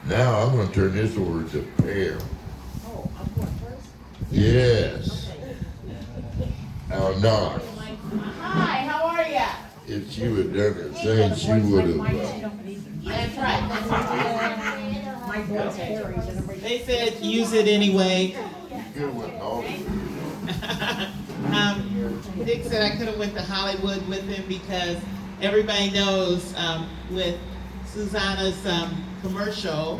Now I'm going to turn this over to Pam. Oh, I'm going first? Yes. I'll not. Hi, how are ya? If she would have done it then, she would have. That's right. My voice carries and everybody. They said use it anyway. Good one, all of you. Dick said I could have went to Hollywood with him because everybody knows with Susanna's commercial,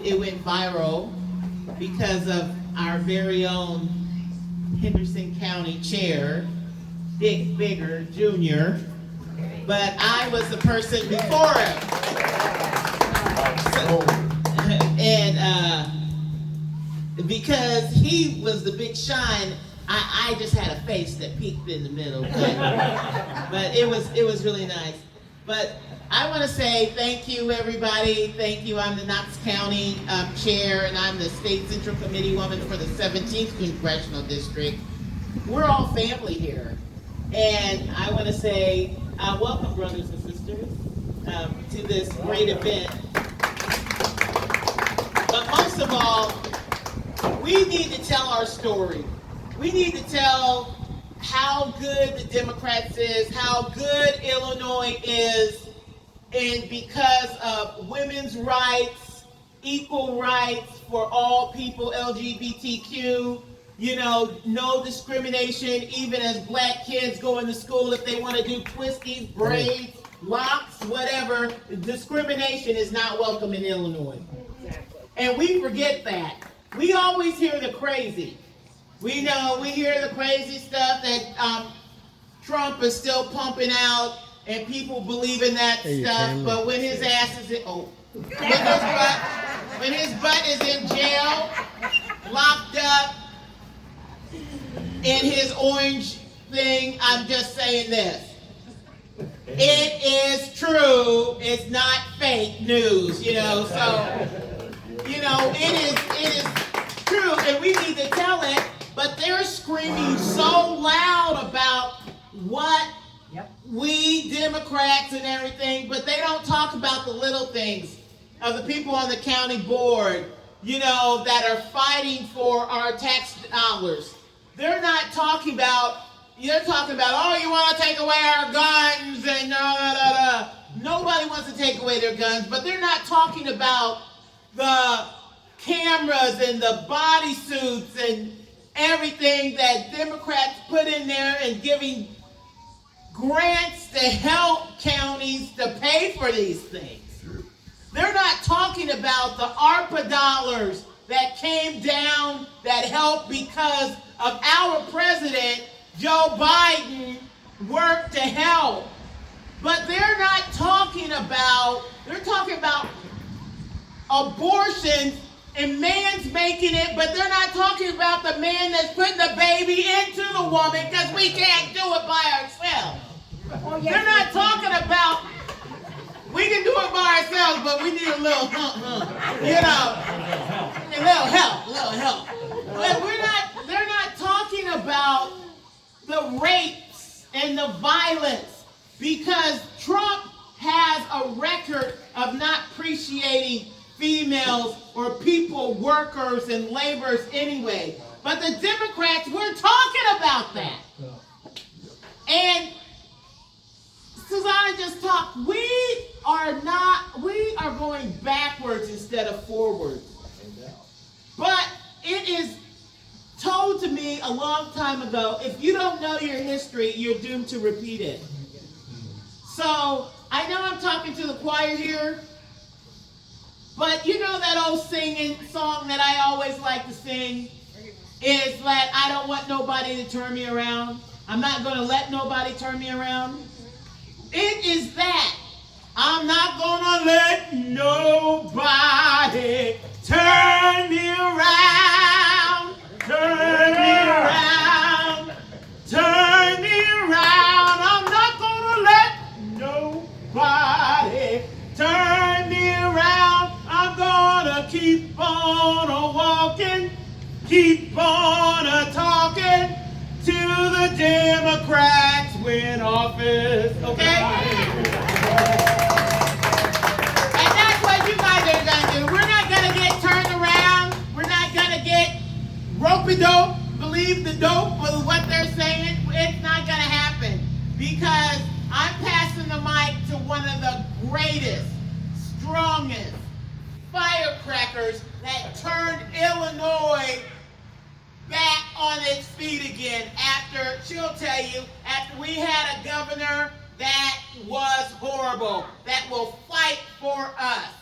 it went viral because of our very own Henderson County Chair, Dick Bigger Jr., but I was the person before him. And because he was the big shine, I just had a face that peeked in the middle. But it was really nice. But I want to say thank you, everybody. Thank you. I'm the Knox County Chair, and I'm the State Central Committee woman for the 17th Congressional District. We're all family here. And I want to say welcome, brothers and sisters, to this great event. But most of all, we need to tell our story. We need to tell how good the Democrats is, how good Illinois is, and because of women's rights, equal rights for all people, LGBTQ, no discrimination, even as black kids go into school if they want to do twisties, braids, locks, whatever. Discrimination is not welcome in Illinois. And we forget that. We always hear the crazy. We hear the crazy stuff that Trump is still pumping out, and people believe in that stuff. But when his ass is when his butt is in jail, locked up, in his orange thing, I'm just saying this. It is true. It's not fake news, so it is true, and we need to tell it. But they're screaming so loud about what we Democrats and everything, but they don't talk about the little things of the people on the county board, that are fighting for our tax dollars. They're not talking about, you're talking about, oh, you want to take away our guns and Nobody wants to take away their guns, but they're not talking about the cameras and the bodysuits and everything that Democrats put in there and giving grants to help counties to pay for these things. They're not talking about the ARPA dollars that came down that helped because of our president, Joe Biden, worked to help. But they're not talking about, they're talking about abortion and man's making it, but they're not talking about the man that's putting the baby into the woman because we can't do it by ourselves. Oh, yes, they're not talking about, we can do it by ourselves, but we need a little a little help. But they're not talking about the rapes and the violence, because Trump has a record of not appreciating females or people, workers and laborers anyway. But the Democrats, we're talking about that. And Susanna just talked, we are going backwards instead of forwards. But it is told to me a long time ago, if you don't know your history, you're doomed to repeat it. So I know I'm talking to the choir here, but you know that old singing song that I always like to sing is that I don't want nobody to turn me around. I'm not going to let nobody turn me around. It is that. I'm not going to let nobody turn me around. Turn me around. Turn me around. I'm not going to let nobody turn me around. I'm going to keep on walking. Keep on talking till the Democrats win office. Okay? And that's what you got believe the dope with what they're saying, it's not going to happen. Because I'm passing the mic to one of the greatest, strongest firecrackers that turned Illinois back on its feet again after, she'll tell you, after we had a governor that was horrible, that will fight for us.